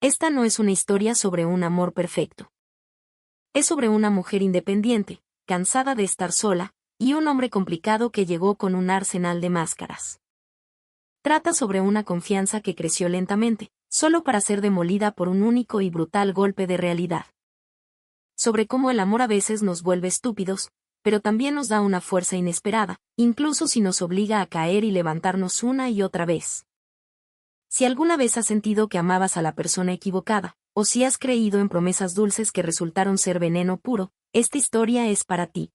Esta no es una historia sobre un amor perfecto. Es sobre una mujer independiente, cansada de estar sola, y un hombre complicado que llegó con un arsenal de máscaras. Trata sobre una confianza que creció lentamente, solo para ser demolida por un único y brutal golpe de realidad. Sobre cómo el amor a veces nos vuelve estúpidos, pero también nos da una fuerza inesperada, incluso si nos obliga a caer y levantarnos una y otra vez. Si alguna vez has sentido que amabas a la persona equivocada, o si has creído en promesas dulces que resultaron ser veneno puro, esta historia es para ti.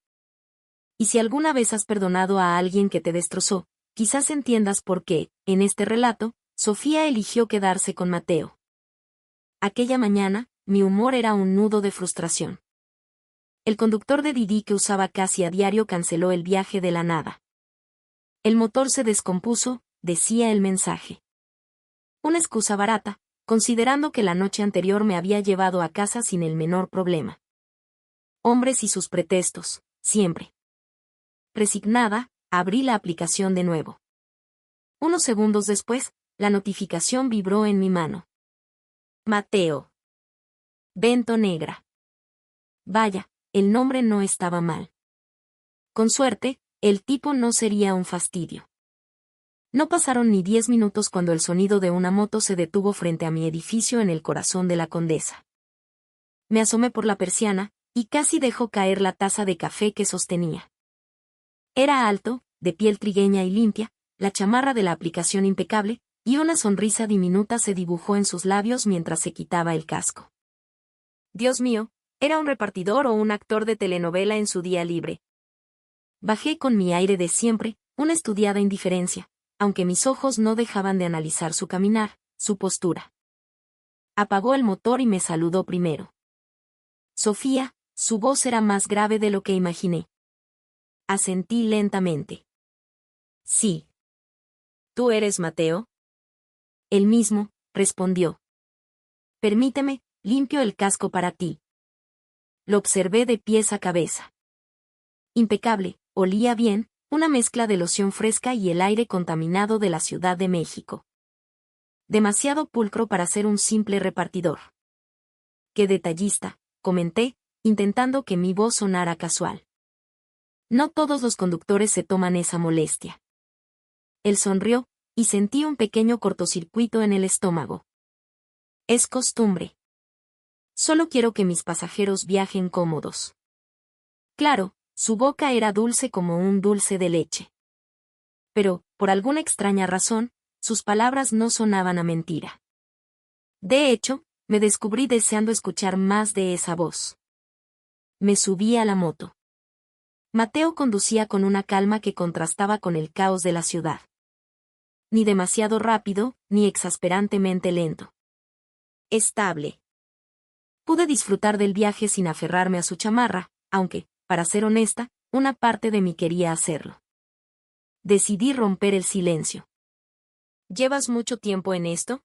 Y si alguna vez has perdonado a alguien que te destrozó, quizás entiendas por qué, en este relato, Sofía eligió quedarse con Mateo. Aquella mañana, mi humor era un nudo de frustración. El conductor de Didi que usaba casi a diario canceló el viaje de la nada. El motor se descompuso, decía el mensaje. Una excusa barata, considerando que la noche anterior me había llevado a casa sin el menor problema. Hombres y sus pretextos, siempre. Resignada, abrí la aplicación de nuevo. Unos segundos después, la notificación vibró en mi mano. Mateo. Vento negra. Vaya, el nombre no estaba mal. Con suerte, el tipo no sería un fastidio. No pasaron ni 10 minutos cuando el sonido de una moto se detuvo frente a mi edificio en el corazón de la Condesa. Me asomé por la persiana, y casi dejó caer la taza de café que sostenía. Era alto, de piel trigueña y limpia, la chamarra de la aplicación impecable, y una sonrisa diminuta se dibujó en sus labios mientras se quitaba el casco. Dios mío, ¿era un repartidor o un actor de telenovela en su día libre? Bajé con mi aire de siempre, una estudiada indiferencia, aunque mis ojos no dejaban de analizar su caminar, su postura. Apagó el motor y me saludó primero. Sofía, su voz era más grave de lo que imaginé. Asentí lentamente. Sí. ¿Tú eres Mateo? El mismo, respondió. Permíteme, limpio el casco para ti. Lo observé de pies a cabeza. Impecable, olía bien, una mezcla de loción fresca y el aire contaminado de la Ciudad de México. Demasiado pulcro para ser un simple repartidor. Qué detallista, comenté, intentando que mi voz sonara casual. No todos los conductores se toman esa molestia. Él sonrió, y sentí un pequeño cortocircuito en el estómago. Es costumbre. Solo quiero que mis pasajeros viajen cómodos. Claro, su boca era dulce como un dulce de leche. Pero, por alguna extraña razón, sus palabras no sonaban a mentira. De hecho, me descubrí deseando escuchar más de esa voz. Me subí a la moto. Mateo conducía con una calma que contrastaba con el caos de la ciudad. Ni demasiado rápido, ni exasperantemente lento. Estable. Pude disfrutar del viaje sin aferrarme a su chamarra, aunque, para ser honesta, una parte de mí quería hacerlo. Decidí romper el silencio. ¿Llevas mucho tiempo en esto?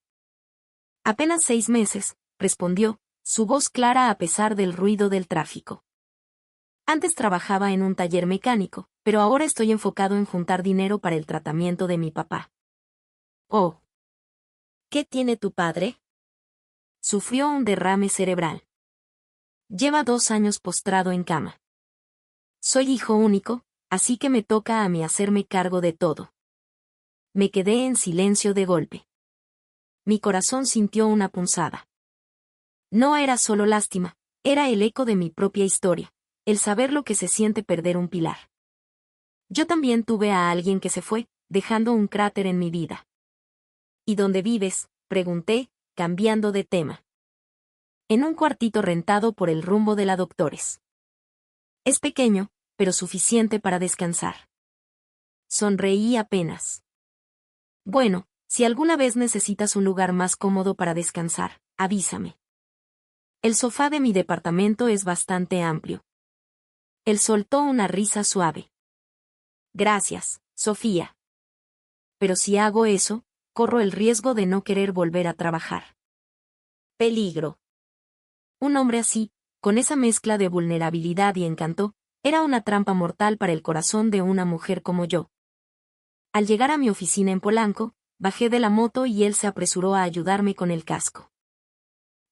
Apenas 6 meses, respondió, su voz clara a pesar del ruido del tráfico. Antes trabajaba en un taller mecánico, pero ahora estoy enfocado en juntar dinero para el tratamiento de mi papá. Oh. ¿Qué tiene tu padre? Sufrió un derrame cerebral. Lleva 2 años postrado en cama. Soy hijo único, así que me toca a mí hacerme cargo de todo. Me quedé en silencio de golpe. Mi corazón sintió una punzada. No era solo lástima, era el eco de mi propia historia, el saber lo que se siente perder un pilar. Yo también tuve a alguien que se fue, dejando un cráter en mi vida. ¿Y dónde vives?, pregunté, cambiando de tema. En un cuartito rentado por el rumbo de la Doctores. Es pequeño, pero suficiente para descansar. Sonreí apenas. Bueno, si alguna vez necesitas un lugar más cómodo para descansar, avísame. El sofá de mi departamento es bastante amplio. Él soltó una risa suave. Gracias, Sofía. Pero si hago eso, corro el riesgo de no querer volver a trabajar. Peligro. Un hombre así, con esa mezcla de vulnerabilidad y encanto, era una trampa mortal para el corazón de una mujer como yo. Al llegar a mi oficina en Polanco, bajé de la moto y él se apresuró a ayudarme con el casco.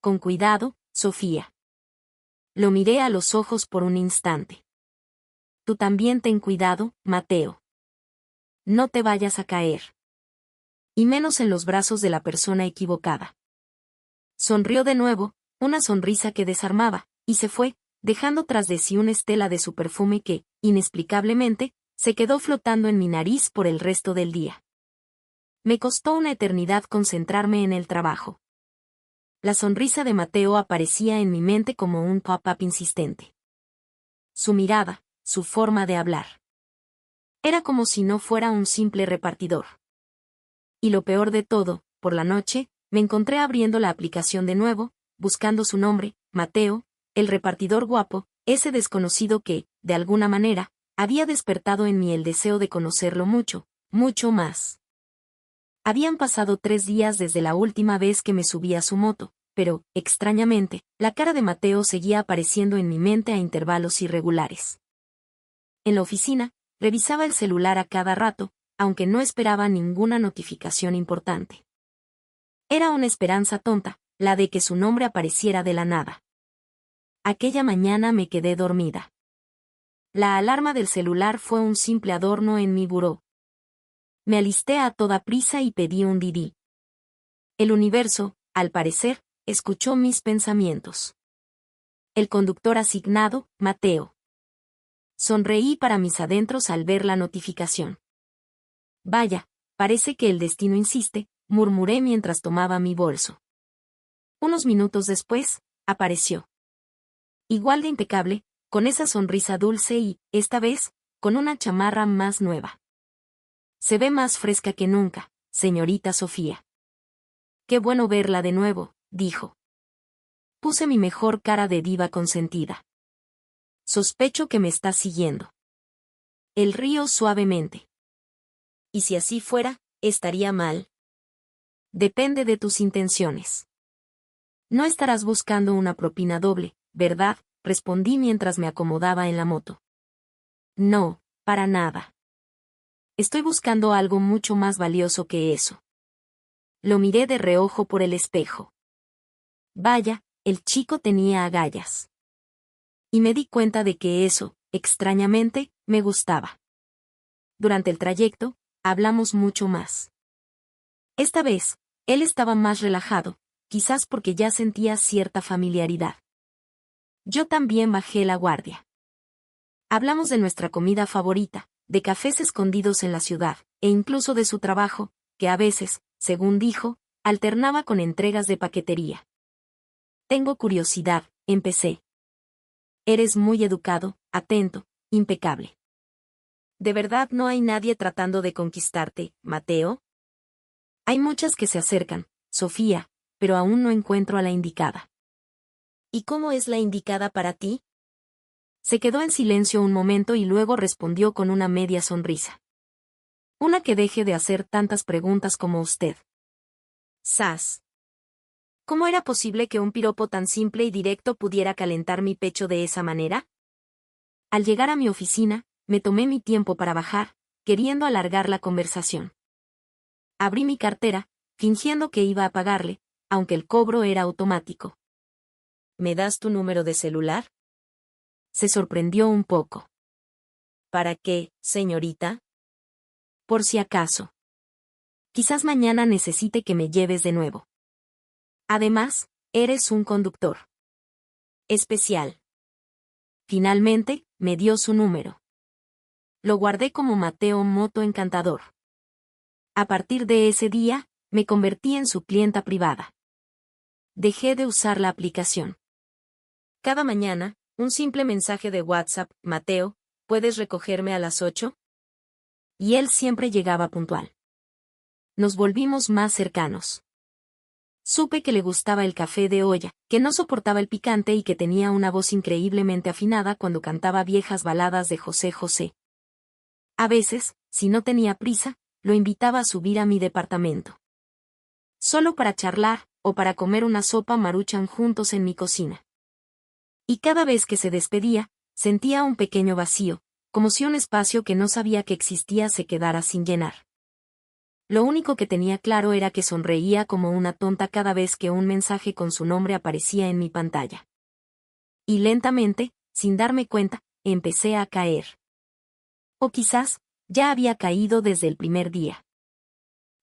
Con cuidado, Sofía. Lo miré a los ojos por un instante. Tú también ten cuidado, Mateo. No te vayas a caer. Y menos en los brazos de la persona equivocada. Sonrió de nuevo, una sonrisa que desarmaba, y se fue, dejando tras de sí una estela de su perfume que, inexplicablemente, se quedó flotando en mi nariz por el resto del día. Me costó una eternidad concentrarme en el trabajo. La sonrisa de Mateo aparecía en mi mente como un pop-up insistente. Su mirada, su forma de hablar. Era como si no fuera un simple repartidor. Y lo peor de todo, por la noche, me encontré abriendo la aplicación de nuevo, buscando su nombre, Mateo, el repartidor guapo, ese desconocido que, de alguna manera, había despertado en mí el deseo de conocerlo mucho, mucho más. Habían pasado 3 días desde la última vez que me subí a su moto, pero, extrañamente, la cara de Mateo seguía apareciendo en mi mente a intervalos irregulares. En la oficina, revisaba el celular a cada rato, aunque no esperaba ninguna notificación importante. Era una esperanza tonta, la de que su nombre apareciera de la nada. Aquella mañana me quedé dormida. La alarma del celular fue un simple adorno en mi buró. Me alisté a toda prisa y pedí un Didi. El universo, al parecer, escuchó mis pensamientos. El conductor asignado, Mateo. Sonreí para mis adentros al ver la notificación. Vaya, parece que el destino insiste, murmuré mientras tomaba mi bolso. Unos minutos después, apareció. Igual de impecable, con esa sonrisa dulce y, esta vez, con una chamarra más nueva. Se ve más fresca que nunca, señorita Sofía. Qué bueno verla de nuevo, dijo. Puse mi mejor cara de diva consentida. Sospecho que me está siguiendo. Él rió suavemente. Y si así fuera, estaría mal. Depende de tus intenciones. No estarás buscando una propina doble, ¿verdad?, respondí mientras me acomodaba en la moto. No, para nada. Estoy buscando algo mucho más valioso que eso. Lo miré de reojo por el espejo. Vaya, el chico tenía agallas. Y me di cuenta de que eso, extrañamente, me gustaba. Durante el trayecto, hablamos mucho más. Esta vez, él estaba más relajado, quizás porque ya sentía cierta familiaridad. Yo también bajé la guardia. Hablamos de nuestra comida favorita, de cafés escondidos en la ciudad, e incluso de su trabajo, que a veces, según dijo, alternaba con entregas de paquetería. Tengo curiosidad, empecé. Eres muy educado, atento, impecable. ¿De verdad no hay nadie tratando de conquistarte, Mateo? Hay muchas que se acercan, Sofía, pero aún no encuentro a la indicada. ¿Y cómo es la indicada para ti? Se quedó en silencio un momento y luego respondió con una media sonrisa. Una que deje de hacer tantas preguntas como usted. Sas. ¿Cómo era posible que un piropo tan simple y directo pudiera calentar mi pecho de esa manera? Al llegar a mi oficina, me tomé mi tiempo para bajar, queriendo alargar la conversación. Abrí mi cartera, fingiendo que iba a pagarle, aunque el cobro era automático. ¿Me das tu número de celular? Se sorprendió un poco. ¿Para qué, señorita? Por si acaso. Quizás mañana necesite que me lleves de nuevo. Además, eres un conductor especial. Finalmente, me dio su número. Lo guardé como Mateo Moto Encantador. A partir de ese día, me convertí en su clienta privada. Dejé de usar la aplicación. Cada mañana, un simple mensaje de WhatsApp, Mateo, ¿puedes recogerme a las 8? Y él siempre llegaba puntual. Nos volvimos más cercanos. Supe que le gustaba el café de olla, que no soportaba el picante y que tenía una voz increíblemente afinada cuando cantaba viejas baladas de José José. A veces, si no tenía prisa, lo invitaba a subir a mi departamento. Solo para charlar, o para comer una sopa Maruchan juntos en mi cocina. Y cada vez que se despedía, sentía un pequeño vacío, como si un espacio que no sabía que existía se quedara sin llenar. Lo único que tenía claro era que sonreía como una tonta cada vez que un mensaje con su nombre aparecía en mi pantalla. Y lentamente, sin darme cuenta, empecé a caer. O quizás, ya había caído desde el primer día.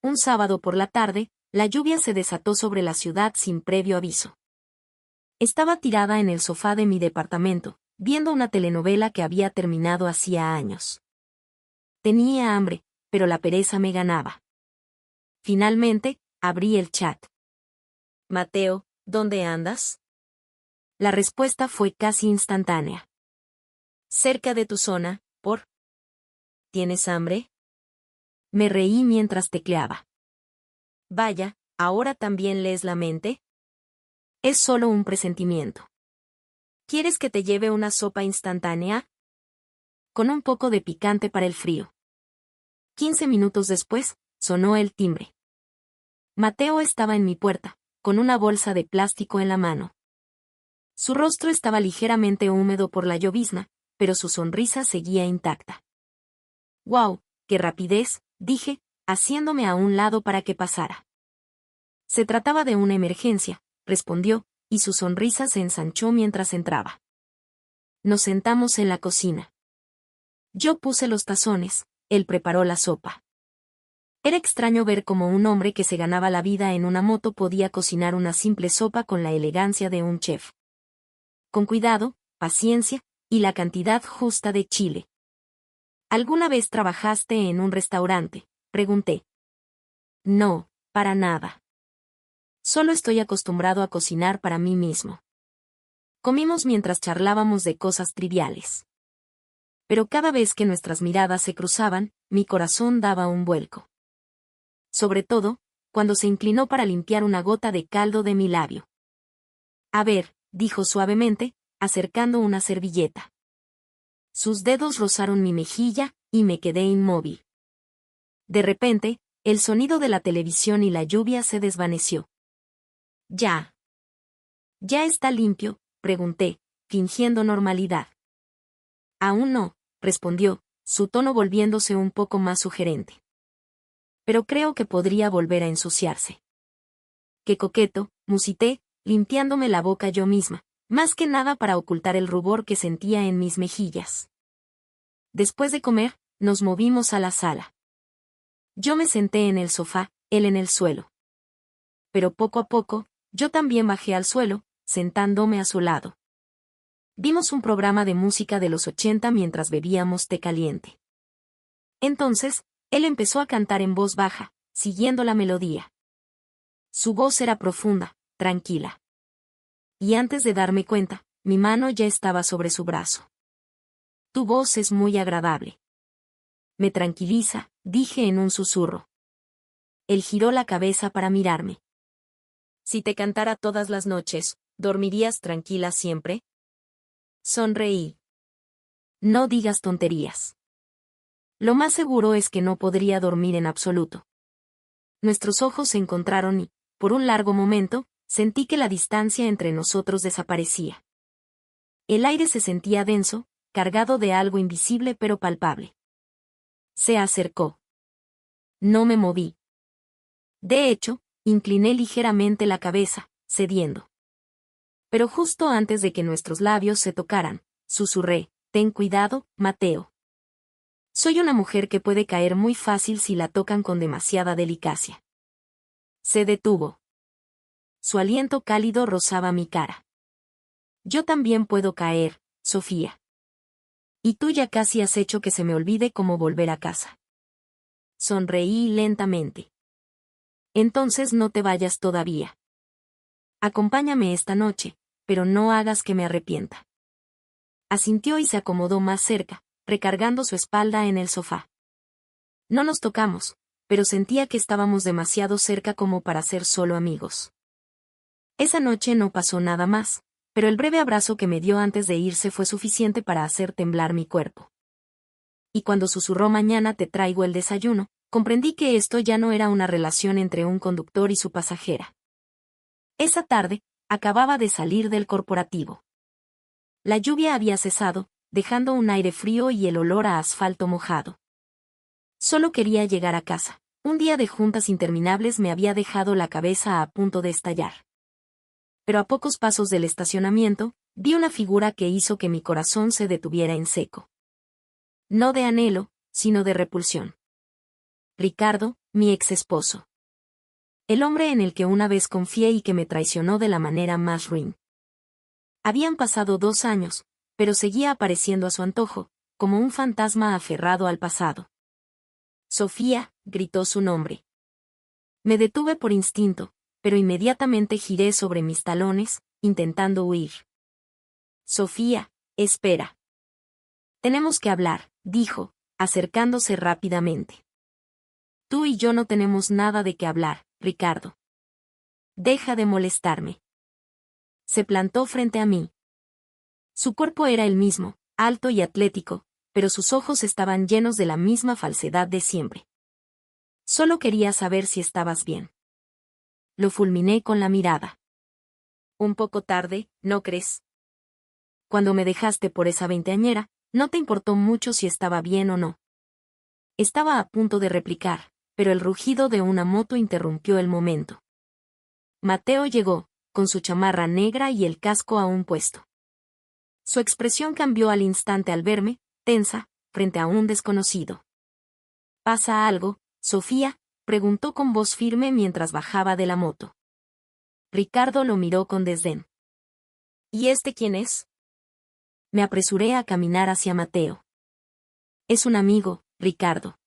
Un sábado por la tarde, la lluvia se desató sobre la ciudad sin previo aviso. Estaba tirada en el sofá de mi departamento, viendo una telenovela que había terminado hacía años. Tenía hambre, pero la pereza me ganaba. Finalmente, abrí el chat. Mateo, ¿dónde andas? La respuesta fue casi instantánea. Cerca de tu zona, por. ¿Tienes hambre? Me reí mientras tecleaba. Vaya, ¿ahora también lees la mente? Es solo un presentimiento. ¿Quieres que te lleve una sopa instantánea? Con un poco de picante para el frío. 15 minutos después, sonó el timbre. Mateo estaba en mi puerta, con una bolsa de plástico en la mano. Su rostro estaba ligeramente húmedo por la llovizna, pero su sonrisa seguía intacta. ¡Guau! ¡Qué rapidez!, dije, haciéndome a un lado para que pasara. Se trataba de una emergencia, respondió, y su sonrisa se ensanchó mientras entraba. Nos sentamos en la cocina. Yo puse los tazones, él preparó la sopa. Era extraño ver cómo un hombre que se ganaba la vida en una moto podía cocinar una simple sopa con la elegancia de un chef. Con cuidado, paciencia, y la cantidad justa de chile. ¿Alguna vez trabajaste en un restaurante?, pregunté. No, para nada. Solo estoy acostumbrado a cocinar para mí mismo. Comimos mientras charlábamos de cosas triviales. Pero cada vez que nuestras miradas se cruzaban, mi corazón daba un vuelco. Sobre todo, cuando se inclinó para limpiar una gota de caldo de mi labio. A ver, dijo suavemente, acercando una servilleta. Sus dedos rozaron mi mejilla, y me quedé inmóvil. De repente, el sonido de la televisión y la lluvia se desvaneció. Ya. ¿Ya está limpio?, pregunté, fingiendo normalidad. Aún no, respondió, su tono volviéndose un poco más sugerente. Pero creo que podría volver a ensuciarse. Qué coqueto, musité, limpiándome la boca yo misma, más que nada para ocultar el rubor que sentía en mis mejillas. Después de comer, nos movimos a la sala. Yo me senté en el sofá, él en el suelo. Pero poco a poco, yo también bajé al suelo, sentándome a su lado. Vimos un programa de música de los 80 mientras bebíamos té caliente. Entonces, él empezó a cantar en voz baja, siguiendo la melodía. Su voz era profunda, tranquila. Y antes de darme cuenta, mi mano ya estaba sobre su brazo. Tu voz es muy agradable. Me tranquiliza, dije en un susurro. Él giró la cabeza para mirarme. Si te cantara todas las noches, ¿dormirías tranquila siempre? Sonreí. No digas tonterías. Lo más seguro es que no podría dormir en absoluto. Nuestros ojos se encontraron y, por un largo momento, sentí que la distancia entre nosotros desaparecía. El aire se sentía denso, cargado de algo invisible pero palpable. Se acercó. No me moví. De hecho, incliné ligeramente la cabeza, cediendo. Pero justo antes de que nuestros labios se tocaran, susurré, ten cuidado, Mateo. Soy una mujer que puede caer muy fácil si la tocan con demasiada delicacia. Se detuvo. Su aliento cálido rozaba mi cara. Yo también puedo caer, Sofía. Y tú ya casi has hecho que se me olvide cómo volver a casa. Sonreí lentamente. Entonces no te vayas todavía. Acompáñame esta noche, pero no hagas que me arrepienta. Asintió y se acomodó más cerca, recargando su espalda en el sofá. No nos tocamos, pero sentía que estábamos demasiado cerca como para ser solo amigos. Esa noche no pasó nada más, pero el breve abrazo que me dio antes de irse fue suficiente para hacer temblar mi cuerpo. Y cuando susurró mañana te traigo el desayuno, comprendí que esto ya no era una relación entre un conductor y su pasajera. Esa tarde, acababa de salir del corporativo. La lluvia había cesado, dejando un aire frío y el olor a asfalto mojado. Solo quería llegar a casa, Un día de juntas interminables me había dejado la cabeza a punto de estallar. Pero a pocos pasos del estacionamiento, vi una figura que hizo que mi corazón se detuviera en seco. No de anhelo, sino de repulsión. Ricardo, mi ex esposo. El hombre en el que una vez confié y que me traicionó de la manera más ruin. Habían pasado 2 años, pero seguía apareciendo a su antojo, como un fantasma aferrado al pasado. Sofía, gritó su nombre. Me detuve por instinto, pero inmediatamente giré sobre mis talones, intentando huir. Sofía, espera. Tenemos que hablar, dijo, acercándose rápidamente. Tú y yo no tenemos nada de qué hablar, Ricardo. Deja de molestarme. Se plantó frente a mí. Su cuerpo era el mismo, alto y atlético, pero sus ojos estaban llenos de la misma falsedad de siempre. Solo quería saber si estabas bien. Lo fulminé con la mirada. Un poco tarde, ¿no crees? Cuando me dejaste por esa veinteañera, no te importó mucho si estaba bien o no. Estaba a punto de replicar, pero el rugido de una moto interrumpió el momento. Mateo llegó, con su chamarra negra y el casco aún puesto. Su expresión cambió al instante al verme, tensa, frente a un desconocido. ¿Pasa algo, Sofía?, preguntó con voz firme mientras bajaba de la moto. Ricardo lo miró con desdén. ¿Y este quién es? Me apresuré a caminar hacia Mateo. Es un amigo, Ricardo.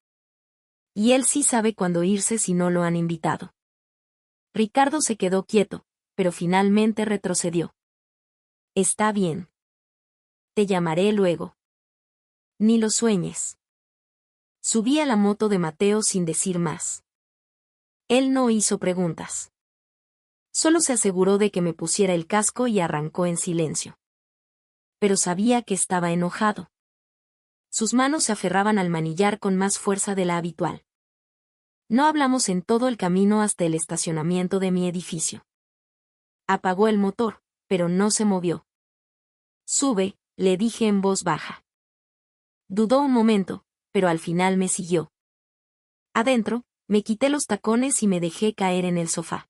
Y él sí sabe cuándo irse si no lo han invitado. Ricardo se quedó quieto, pero finalmente retrocedió. Está bien. Te llamaré luego. Ni lo sueñes. Subí a la moto de Mateo sin decir más. Él no hizo preguntas. Solo se aseguró de que me pusiera el casco y arrancó en silencio. Pero sabía que estaba enojado. Sus manos se aferraban al manillar con más fuerza de la habitual. No hablamos en todo el camino hasta el estacionamiento de mi edificio. Apagó el motor, pero no se movió. Sube, le dije en voz baja. Dudó un momento, pero al final me siguió. Adentro, me quité los tacones y me dejé caer en el sofá.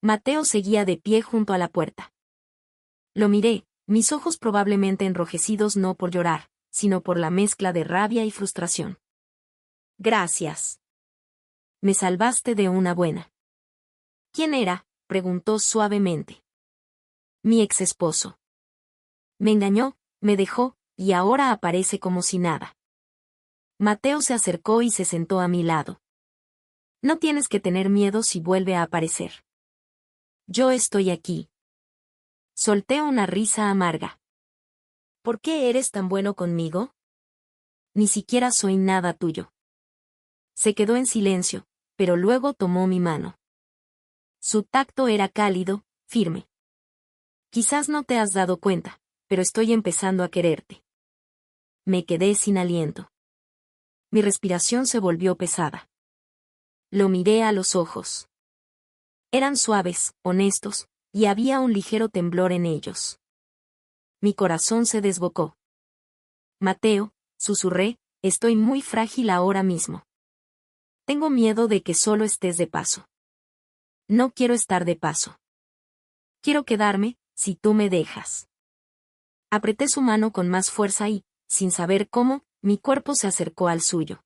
Mateo seguía de pie junto a la puerta. Lo miré, mis ojos probablemente enrojecidos no por llorar, sino por la mezcla de rabia y frustración. Gracias. Me salvaste de una buena. ¿Quién era?, preguntó suavemente. Mi ex esposo. Me engañó, me dejó, y ahora aparece como si nada. Mateo se acercó y se sentó a mi lado. No tienes que tener miedo si vuelve a aparecer. Yo estoy aquí. Solté una risa amarga. ¿Por qué eres tan bueno conmigo? Ni siquiera soy nada tuyo. Se quedó en silencio, pero luego tomó mi mano. Su tacto era cálido, firme. Quizás no te has dado cuenta, pero estoy empezando a quererte. Me quedé sin aliento. Mi respiración se volvió pesada. Lo miré a los ojos. Eran suaves, honestos, y había un ligero temblor en ellos. Mi corazón se desbocó. Mateo, susurré, estoy muy frágil ahora mismo. Tengo miedo de que solo estés de paso. No quiero estar de paso. Quiero quedarme, si tú me dejas. Apreté su mano con más fuerza y, sin saber cómo, mi cuerpo se acercó al suyo.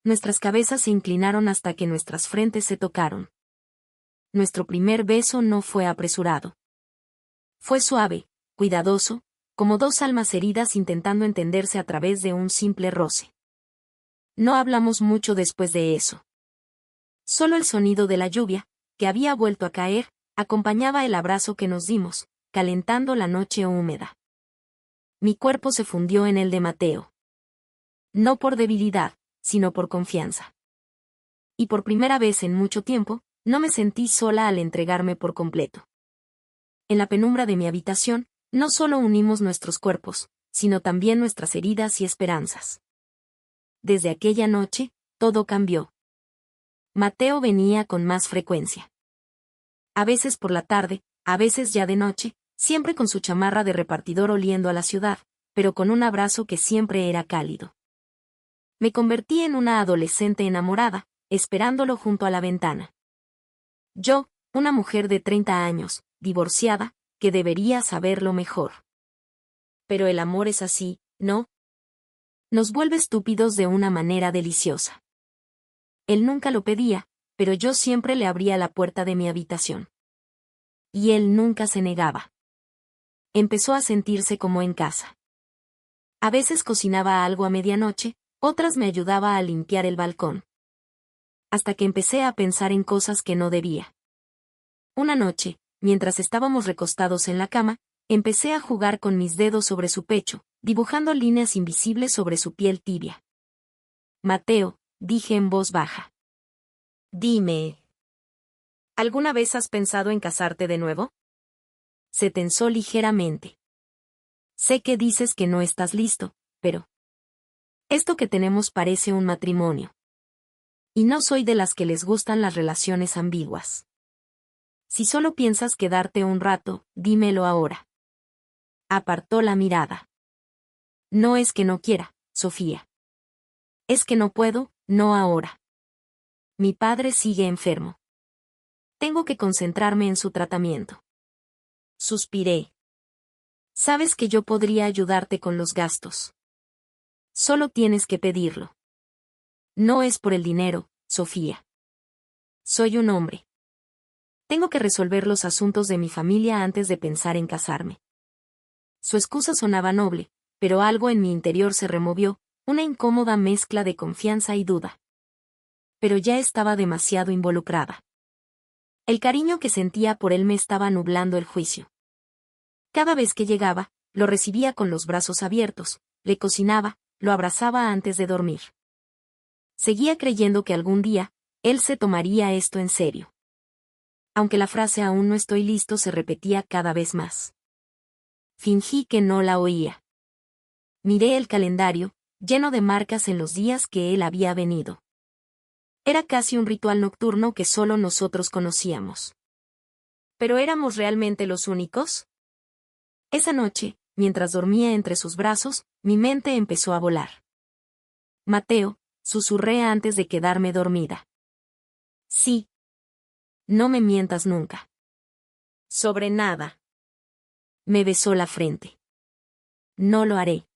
Nuestras cabezas se inclinaron hasta que nuestras frentes se tocaron. Nuestro primer beso no fue apresurado. Fue suave, cuidadoso, como dos almas heridas intentando entenderse a través de un simple roce. No hablamos mucho después de eso. Solo el sonido de la lluvia, que había vuelto a caer, acompañaba el abrazo que nos dimos, calentando la noche húmeda. Mi cuerpo se fundió en el de Mateo. No por debilidad, sino por confianza. Y por primera vez en mucho tiempo, no me sentí sola al entregarme por completo. En la penumbra de mi habitación, no solo unimos nuestros cuerpos, sino también nuestras heridas y esperanzas. Desde aquella noche, todo cambió. Mateo venía con más frecuencia. A veces por la tarde, a veces ya de noche, siempre con su chamarra de repartidor oliendo a la ciudad, pero con un abrazo que siempre era cálido. Me convertí en una adolescente enamorada, esperándolo junto a la ventana. Yo, una mujer de 30 años, divorciada, que debería saberlo mejor. Pero el amor es así, ¿no? Nos vuelve estúpidos de una manera deliciosa. Él nunca lo pedía, pero yo siempre le abría la puerta de mi habitación. Y él nunca se negaba. Empezó a sentirse como en casa. A veces cocinaba algo a medianoche, otras me ayudaba a limpiar el balcón. Hasta que empecé a pensar en cosas que no debía. Una noche, mientras estábamos recostados en la cama, empecé a jugar con mis dedos sobre su pecho, dibujando líneas invisibles sobre su piel tibia. Mateo, dije en voz baja. Dime. ¿Alguna vez has pensado en casarte de nuevo? Se tensó ligeramente. Sé que dices que no estás listo, pero... esto que tenemos parece un matrimonio. Y no soy de las que les gustan las relaciones ambiguas. Si solo piensas quedarte un rato, dímelo ahora. Apartó la mirada. No es que no quiera, Sofía. Es que no puedo, no ahora. Mi padre sigue enfermo. Tengo que concentrarme en su tratamiento. Suspiré. Sabes que yo podría ayudarte con los gastos. Solo tienes que pedirlo. No es por el dinero, Sofía. Soy un hombre. Tengo que resolver los asuntos de mi familia antes de pensar en casarme. Su excusa sonaba noble, pero algo en mi interior se removió, una incómoda mezcla de confianza y duda. Pero ya estaba demasiado involucrada. El cariño que sentía por él me estaba nublando el juicio. Cada vez que llegaba, lo recibía con los brazos abiertos, le cocinaba, lo abrazaba antes de dormir. Seguía creyendo que algún día, él se tomaría esto en serio. Aunque la frase aún no estoy listo se repetía cada vez más. Fingí que no la oía. Miré el calendario, lleno de marcas en los días que él había venido. Era casi un ritual nocturno que solo nosotros conocíamos. ¿Pero éramos realmente los únicos? Esa noche, mientras dormía entre sus brazos, mi mente empezó a volar. Mateo, susurré antes de quedarme dormida. Sí. No me mientas nunca. Sobre nada. Me besó la frente. No lo haré.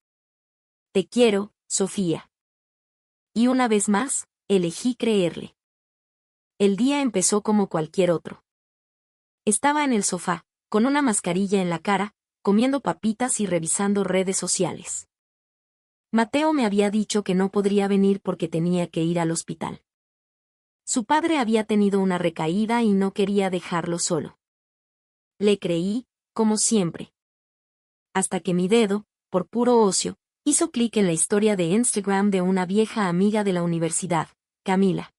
Te quiero, Sofía. Y una vez más, elegí creerle. El día empezó como cualquier otro. Estaba en el sofá, con una mascarilla en la cara, comiendo papitas y revisando redes sociales. Mateo me había dicho que no podría venir porque tenía que ir al hospital. Su padre había tenido una recaída y no quería dejarlo solo. Le creí, como siempre. Hasta que mi dedo, por puro ocio, hizo clic en la historia de Instagram de una vieja amiga de la universidad, Camila.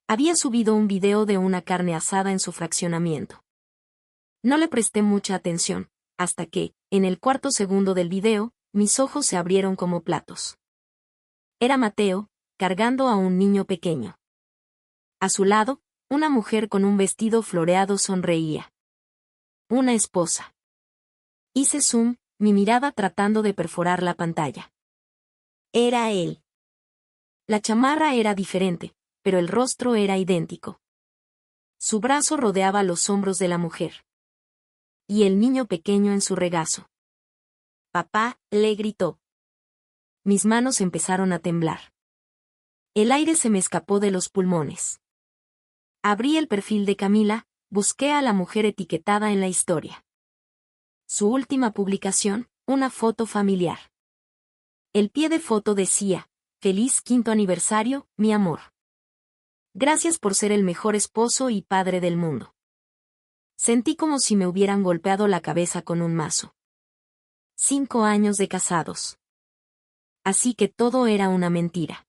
Había subido un video de una carne asada en su fraccionamiento. No le presté mucha atención, hasta que, en el cuarto segundo del video, mis ojos se abrieron como platos. Era Mateo, cargando a un niño pequeño. A su lado, una mujer con un vestido floreado sonreía. Una esposa. Hice zoom, mi mirada tratando de perforar la pantalla. Era él. La chamarra era diferente, pero el rostro era idéntico. Su brazo rodeaba los hombros de la mujer. Y el niño pequeño en su regazo. Papá, le gritó. Mis manos empezaron a temblar. El aire se me escapó de los pulmones. Abrí el perfil de Camila, busqué a la mujer etiquetada en la historia. Su última publicación, una foto familiar. El pie de foto decía, feliz 5º aniversario, mi amor. Gracias por ser el mejor esposo y padre del mundo. Sentí como si me hubieran golpeado la cabeza con un mazo. 5 años de casados. Así que todo era una mentira.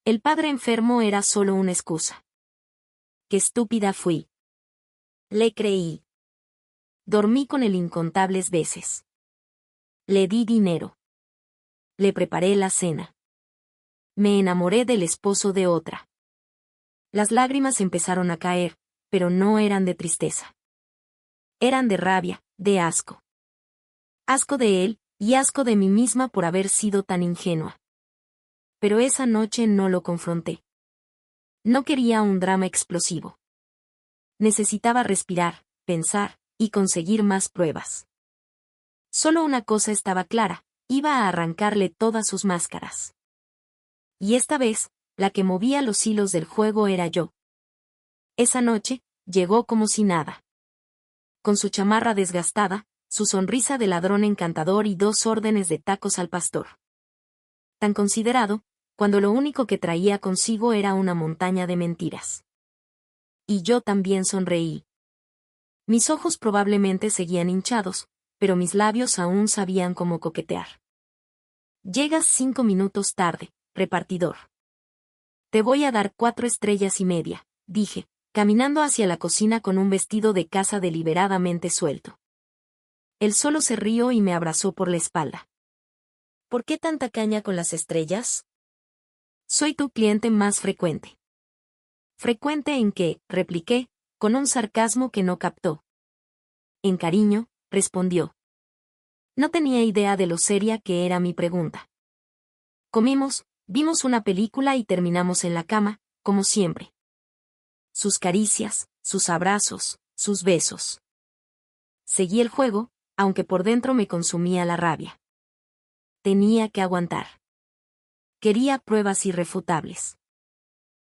El padre enfermo era solo una excusa. Qué estúpida fui. Le creí. Dormí con él incontables veces. Le di dinero. Le preparé la cena. Me enamoré del esposo de otra. Las lágrimas empezaron a caer, pero no eran de tristeza. Eran de rabia, de asco. Asco de él, y asco de mí misma por haber sido tan ingenua. Pero esa noche no lo confronté. No quería un drama explosivo. Necesitaba respirar, pensar, y conseguir más pruebas. Solo una cosa estaba clara, iba a arrancarle todas sus máscaras. Y esta vez, la que movía los hilos del juego era yo. Esa noche, llegó como si nada. Con su chamarra desgastada, su sonrisa de ladrón encantador y 2 órdenes de tacos al pastor. Tan considerado, cuando lo único que traía consigo era una montaña de mentiras. Y yo también sonreí. Mis ojos probablemente seguían hinchados, pero mis labios aún sabían cómo coquetear. Llegas 5 minutos tarde, repartidor. Te voy a dar 4 estrellas y media, dije, caminando hacia la cocina con un vestido de casa deliberadamente suelto. Él solo se rió y me abrazó por la espalda. ¿Por qué tanta caña con las estrellas? Soy tu cliente más frecuente. ¿Frecuente en qué?, repliqué, con un sarcasmo que no captó. En cariño, respondió. No tenía idea de lo seria que era mi pregunta. Comimos, vimos una película y terminamos en la cama, como siempre. Sus caricias, sus abrazos, sus besos. Seguí el juego, aunque por dentro me consumía la rabia. Tenía que aguantar. Quería pruebas irrefutables.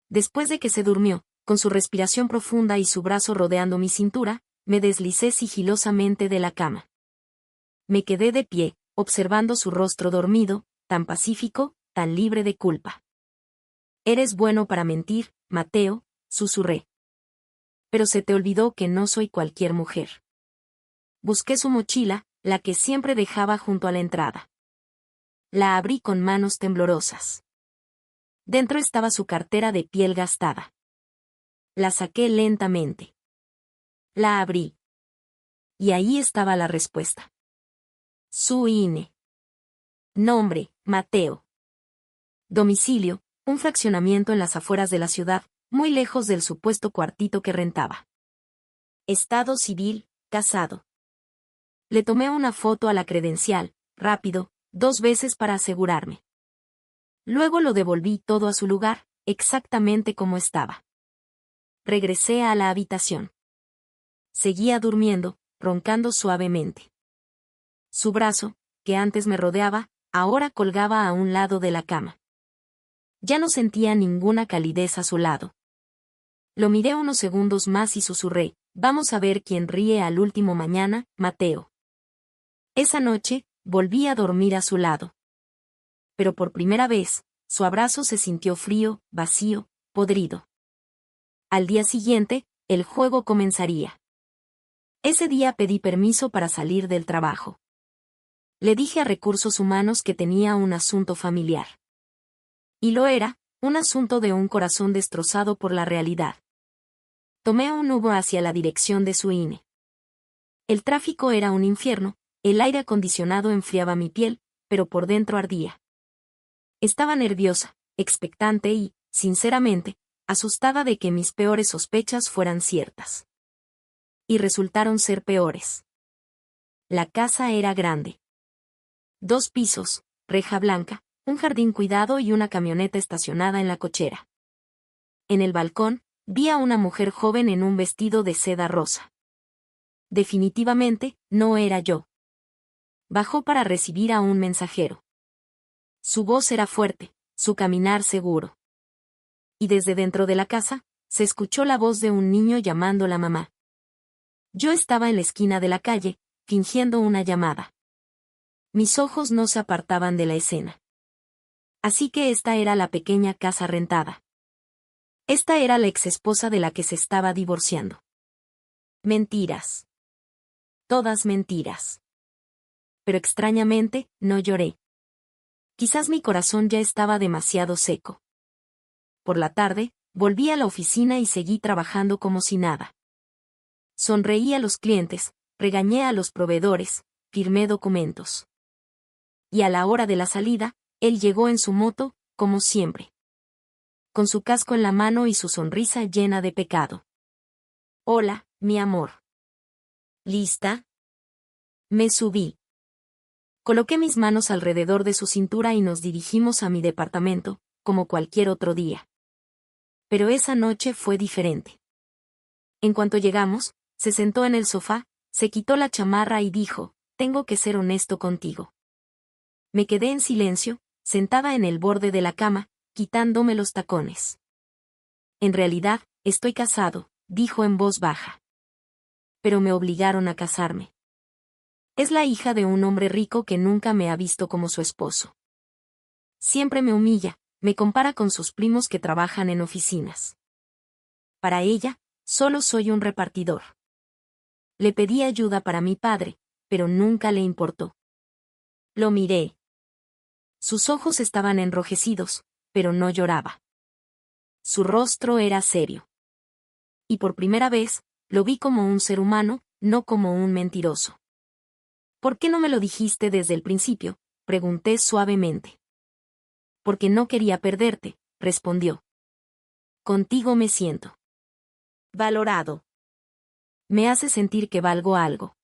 Después de que se durmió, con su respiración profunda y su brazo rodeando mi cintura, me deslicé sigilosamente de la cama. Me quedé de pie, observando su rostro dormido, tan pacífico, tan libre de culpa. Eres bueno para mentir, Mateo, susurré. Pero se te olvidó que no soy cualquier mujer. Busqué su mochila, la que siempre dejaba junto a la entrada. La abrí con manos temblorosas. Dentro estaba su cartera de piel gastada. La saqué lentamente. La abrí. Y ahí estaba la respuesta. Su INE. Nombre, Mateo. Domicilio, un fraccionamiento en las afueras de la ciudad, muy lejos del supuesto cuartito que rentaba. Estado civil, casado. Le tomé una foto a la credencial, rápido, 2 veces para asegurarme. Luego lo devolví todo a su lugar, exactamente como estaba. Regresé a la habitación. Seguía durmiendo, roncando suavemente. Su brazo, que antes me rodeaba, ahora colgaba a un lado de la cama. Ya no sentía ninguna calidez a su lado. Lo miré unos segundos más y susurré, vamos a ver quién ríe al último mañana, Mateo. Esa noche, volví a dormir a su lado. Pero por primera vez, su abrazo se sintió frío, vacío, podrido. Al día siguiente, el juego comenzaría. Ese día pedí permiso para salir del trabajo. Le dije a Recursos Humanos que tenía un asunto familiar. Y lo era, un asunto de un corazón destrozado por la realidad. Tomé un Uber hacia la dirección de su INE. El tráfico era un infierno, el aire acondicionado enfriaba mi piel, pero por dentro ardía. Estaba nerviosa, expectante y, sinceramente, asustada de que mis peores sospechas fueran ciertas. Y resultaron ser peores. La casa era grande. 2 pisos, reja blanca, un jardín cuidado y una camioneta estacionada en la cochera. En el balcón, vi a una mujer joven en un vestido de seda rosa. Definitivamente, no era yo. Bajó para recibir a un mensajero. Su voz era fuerte, su caminar seguro. Y desde dentro de la casa, se escuchó la voz de un niño llamando a la mamá. Yo estaba en la esquina de la calle, fingiendo una llamada. Mis ojos no se apartaban de la escena. Así que esta era la pequeña casa rentada. Esta era la exesposa de la que se estaba divorciando. Mentiras. Todas mentiras. Pero extrañamente, no lloré. Quizás mi corazón ya estaba demasiado seco. Por la tarde, volví a la oficina y seguí trabajando como si nada. Sonreí a los clientes, regañé a los proveedores, firmé documentos. Y a la hora de la salida, él llegó en su moto, como siempre. Con su casco en la mano y su sonrisa llena de pecado. Hola, mi amor. ¿Lista? Me subí. Coloqué mis manos alrededor de su cintura y nos dirigimos a mi departamento, como cualquier otro día. Pero esa noche fue diferente. En cuanto llegamos, se sentó en el sofá, se quitó la chamarra y dijo, «Tengo que ser honesto contigo». Me quedé en silencio, sentada en el borde de la cama, quitándome los tacones. «En realidad, estoy casado», dijo en voz baja. «Pero me obligaron a casarme. Es la hija de un hombre rico que nunca me ha visto como su esposo. Siempre me humilla, me compara con sus primos que trabajan en oficinas. Para ella, solo soy un repartidor. Le pedí ayuda para mi padre, pero nunca le importó. Lo miré. Sus ojos estaban enrojecidos, pero no lloraba. Su rostro era serio. Y por primera vez, lo vi como un ser humano, no como un mentiroso. «¿Por qué no me lo dijiste desde el principio?», pregunté suavemente. «Porque no quería perderte», respondió. «Contigo me siento valorado. Me hace sentir que valgo algo».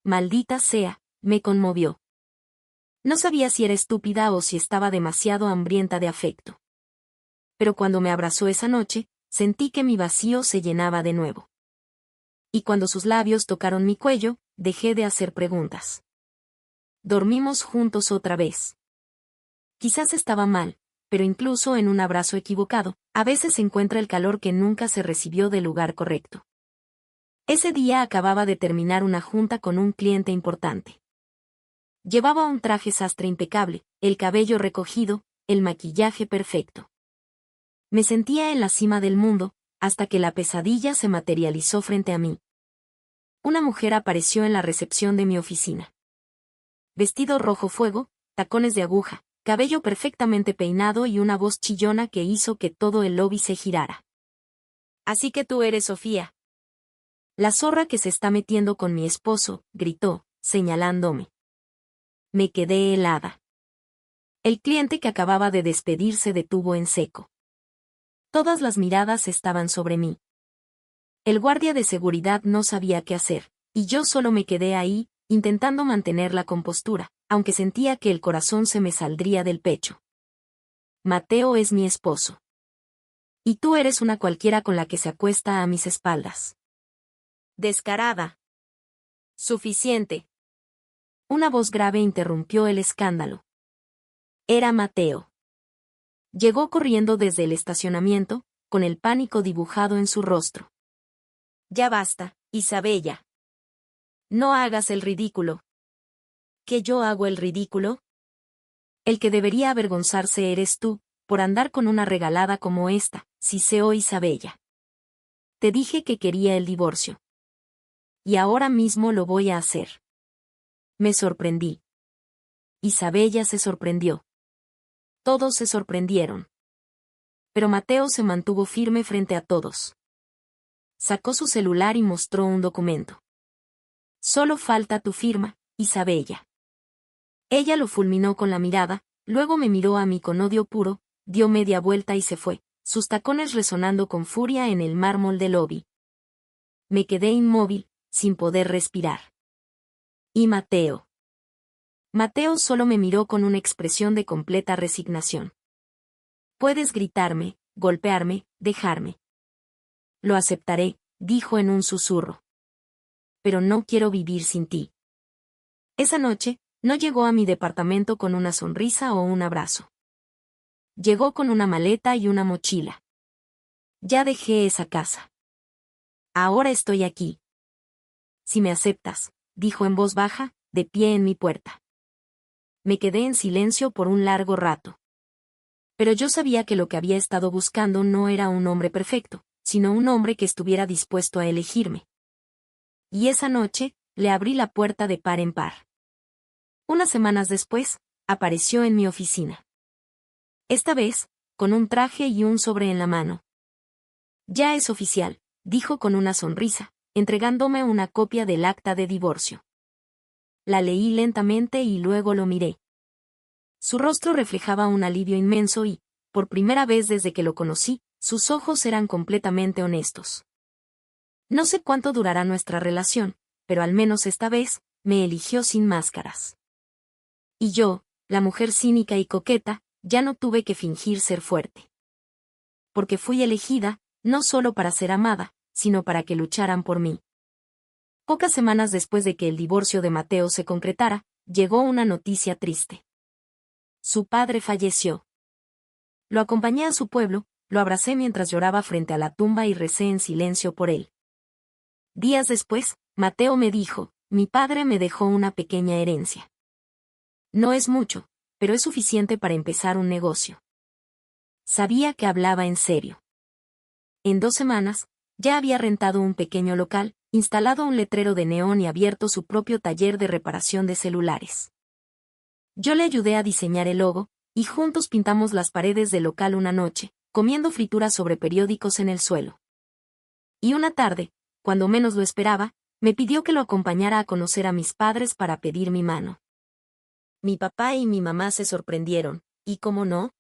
Maldita sea, me conmovió. No sabía si era estúpida o si estaba demasiado hambrienta de afecto. Pero cuando me abrazó esa noche, sentí que mi vacío se llenaba de nuevo. Y cuando sus labios tocaron mi cuello, dejé de hacer preguntas. Dormimos juntos otra vez. Quizás estaba mal, pero incluso en un abrazo equivocado, a veces se encuentra el calor que nunca se recibió del lugar correcto. Ese día acababa de terminar una junta con un cliente importante. Llevaba un traje sastre impecable, el cabello recogido, el maquillaje perfecto. Me sentía en la cima del mundo, hasta que la pesadilla se materializó frente a mí. Una mujer apareció en la recepción de mi oficina. Vestido rojo fuego, tacones de aguja, cabello perfectamente peinado y una voz chillona que hizo que todo el lobby se girara. «Así que tú eres Sofía». «La zorra que se está metiendo con mi esposo», gritó, señalándome. Me quedé helada. El cliente que acababa de despedirse detuvo en seco. Todas las miradas estaban sobre mí. El guardia de seguridad no sabía qué hacer, y yo solo me quedé ahí, intentando mantener la compostura, aunque sentía que el corazón se me saldría del pecho. «Mateo es mi esposo. Y tú eres una cualquiera con la que se acuesta a mis espaldas». «Descarada». «Suficiente». Una voz grave interrumpió el escándalo. Era Mateo. Llegó corriendo desde el estacionamiento, con el pánico dibujado en su rostro. «Ya basta, Isabella. No hagas el ridículo». ¿Que yo hago el ridículo? El que debería avergonzarse eres tú, por andar con una regalada como esta, siseó Isabella. Te dije que quería el divorcio. Y ahora mismo lo voy a hacer. Me sorprendí. Isabella se sorprendió. Todos se sorprendieron. Pero Mateo se mantuvo firme frente a todos. Sacó su celular y mostró un documento. «Solo falta tu firma, Isabella». Ella lo fulminó con la mirada, luego me miró a mí con odio puro, dio media vuelta y se fue, sus tacones resonando con furia en el mármol del lobby. Me quedé inmóvil, sin poder respirar. ¿Y Mateo? Mateo solo me miró con una expresión de completa resignación. «Puedes gritarme, golpearme, dejarme. Lo aceptaré», dijo en un susurro. «Pero no quiero vivir sin ti». Esa noche, no llegó a mi departamento con una sonrisa o un abrazo. Llegó con una maleta y una mochila. «Ya dejé esa casa. Ahora estoy aquí. Si me aceptas», dijo en voz baja, de pie en mi puerta. Me quedé en silencio por un largo rato. Pero yo sabía que lo que había estado buscando no era un hombre perfecto, sino un hombre que estuviera dispuesto a elegirme. Y esa noche, le abrí la puerta de par en par. Unas semanas después, apareció en mi oficina. Esta vez, con un traje y un sobre en la mano. «Ya es oficial», dijo con una sonrisa, entregándome una copia del acta de divorcio. La leí lentamente y luego lo miré. Su rostro reflejaba un alivio inmenso y, por primera vez desde que lo conocí, sus ojos eran completamente honestos. No sé cuánto durará nuestra relación, pero al menos esta vez, me eligió sin máscaras. Y yo, la mujer cínica y coqueta, ya no tuve que fingir ser fuerte. porque fui elegida, no solo para ser amada, sino para que lucharan por mí. Pocas semanas después de que el divorcio de Mateo se concretara, llegó una noticia triste. Su padre falleció. Lo acompañé a su pueblo, lo abracé mientras lloraba frente a la tumba y recé en silencio por él. Días después, Mateo me dijo, mi padre me dejó una pequeña herencia. No es mucho, pero es suficiente para empezar un negocio. Sabía que hablaba en serio. En 2 semanas, ya había rentado un pequeño local, instalado un letrero de neón y abierto su propio taller de reparación de celulares. Yo le ayudé a diseñar el logo, y juntos pintamos las paredes del local una noche, comiendo frituras sobre periódicos en el suelo. Y una tarde, cuando menos lo esperaba, me pidió que lo acompañara a conocer a mis padres para pedir mi mano. Mi papá y mi mamá se sorprendieron, ¿y cómo no?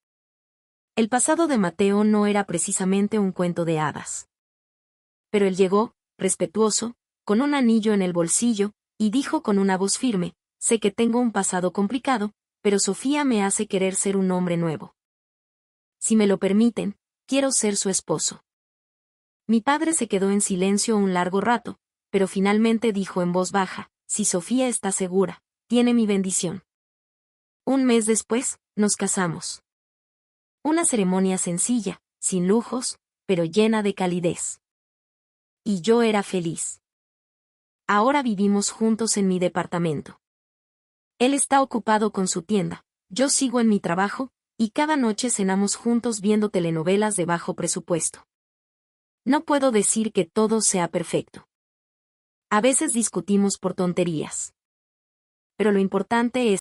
El pasado de Mateo no era precisamente un cuento de hadas. Pero él llegó, respetuoso, con un anillo en el bolsillo, y dijo con una voz firme, sé que tengo un pasado complicado, pero Sofía me hace querer ser un hombre nuevo. Si me lo permiten, quiero ser su esposo. Mi padre se quedó en silencio un largo rato, pero finalmente dijo en voz baja, si Sofía está segura, tiene mi bendición. 1 mes después, nos casamos. Una ceremonia sencilla, sin lujos, pero llena de calidez. Y yo era feliz. Ahora vivimos juntos en mi departamento. Él está ocupado con su tienda, yo sigo en mi trabajo, y cada noche cenamos juntos viendo telenovelas de bajo presupuesto. No puedo decir que todo sea perfecto. A veces discutimos por tonterías. Pero lo importante es